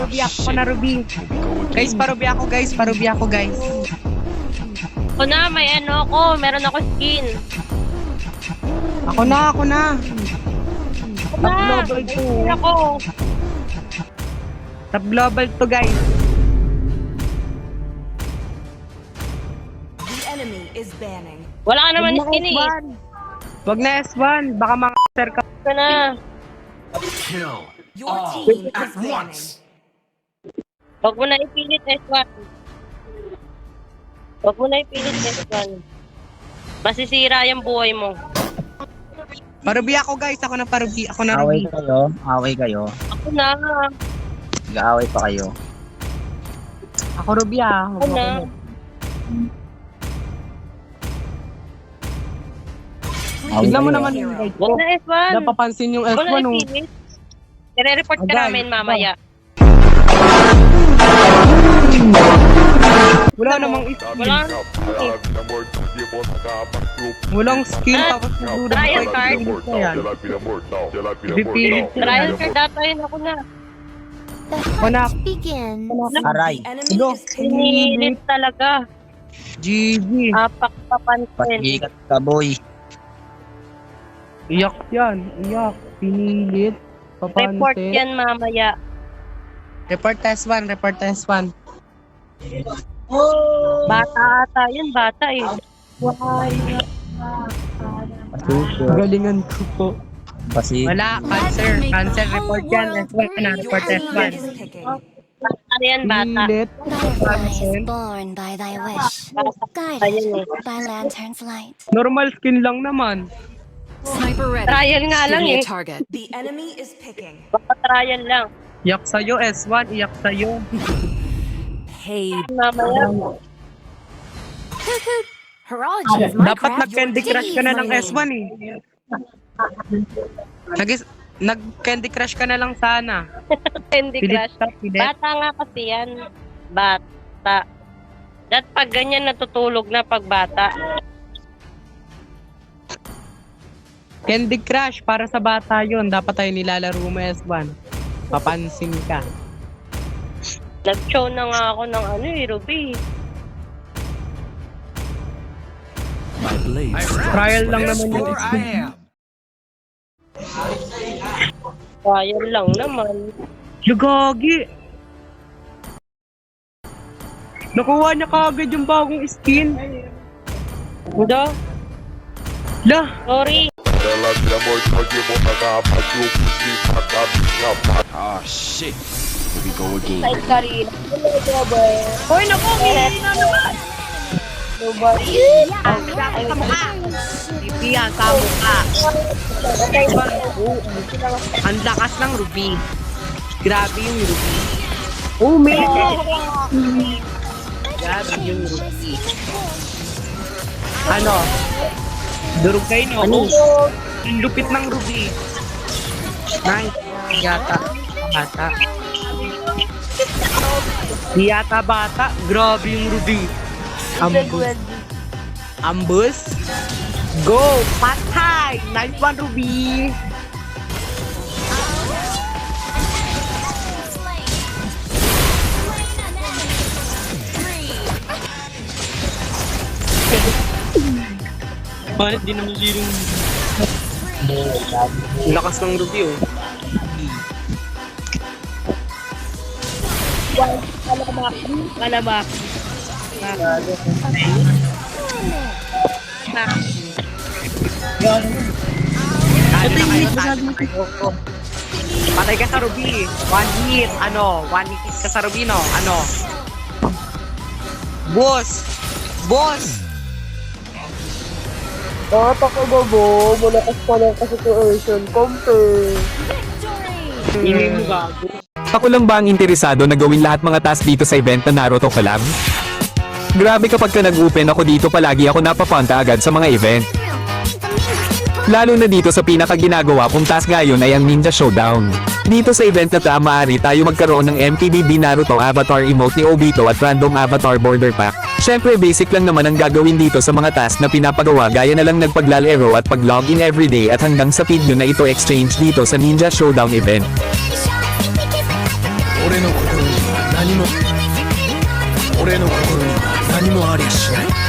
parubi ako na Ruby. Guys, parubi ako guys, parubi ako guys. Ako na, may ano ako, meron ako skin. Ako na. Ako na, Global may to. skin ako. Top global to guys. The enemy is banning. Wala ka naman skin eh. Wag na S1, baka mga ka. Ako na. Kill Your all team at is banning. once. Huwag mo na ipilit S1. Huwag mo na ipilit S1. Masisira yung buhay mo. Parubi ako guys, ako na parubi, ako na Away Ruby. kayo, away kayo. Ako na. Nag-aaway pa kayo. Ako Ruby ah. Ako na. Tignan mo kayo. naman yung guys Huwag ko. na S1. Napapansin yung Huwag S1 na oh. ipilit. Nire-report ka Agay. namin mamaya. Wala namang Wala. walang skill Ah, tapos nagduda trial pa card. yan. Pipilit Trial card data yun ako na. ako na. Begin. Aray, The enemy Hello. is picking. Pinilit talaga. GG. Apak papansin. pasikat ka boy. Iyak yan. Iyak. Pinilit. Report Papansin. yan mamaya. Report test 1. Report test 1. Bata ata yun, bata eh. Pasuso, Galingan ko po. pasi. Wala. Cancer. Cancer. Report yan. S1 na. Your Report test team 1. is picking. Ano yan, bata? Pinilit. Thy fly is born by thy wish, Ayun guided eh. by lantern's light. Normal skin lang naman. Sniper ready. Trial nga lang Give me eh. a target. The enemy is picking. Baka trial lang. Iyak sa'yo S1. Iyak sa'yo. Hey, Mamaya. Horology of my Dapat craft. nag-Candy Crush ka na ng Your S1 eh. Nag-Candy Crush ka na lang sana. Candy Pilit Crush. ka, pilit. Bata nga kasi yan. Bata. That pag ganyan natutulog na pag bata. Candy Crush, para sa bata yon. Dapat tayo nilalaro mo S1. Papansin ka. Nag-show na nga ako ng ano eh, Ruby. My blades. Trial lang naman yung Therefore I am. Trial lang naman. Lugagi! Nakuha niya kaagad yung bagong skin. Ito, Lah! sorry. Ah, shit. Here we go again. Sa Karina. Hoy, naku, hindi na naman. Nobody. Pipiya sa mukha. Ang lakas ng Ruby. Grabe yung Ruby. Oh, may! Grabe yung Ruby. Ano? Durog kayo, no? Ano? Yung lupit ng Ruby. Nice. Yata. Bata. Yata bata. Grabe yung Ruby. Ambus. Ambus. Go! Patay! Nice one, Ruby! Bakit di naman zero? Lakas ng Ruby, oh. Kalabak. Talo na kayo, talo na kayo. Patay ka sa Ruby. One hit, ano? One hit ka sa Ruby, no? Ano? Boss! Boss! Hindi mo gago. Ako lang ba ang interesado na gawin lahat mga task dito sa event na Naruto Collab? Grabe kapag ka nag-open ako dito palagi ako napapunta agad sa mga event. Lalo na dito sa pinaka-ginagawa kong task ngayon ay ang Ninja Showdown. Dito sa event na ta, maaari tayo magkaroon ng MPBB Naruto Avatar Emote ni Obito at Random Avatar Border Pack. Syempre basic lang naman ang gagawin dito sa mga task na pinapagawa gaya na lang nagpaglalaro at pag-login everyday at hanggang sa video na ito exchange dito sa Ninja Showdown event. 俺のことを俺の心に何もありゃしない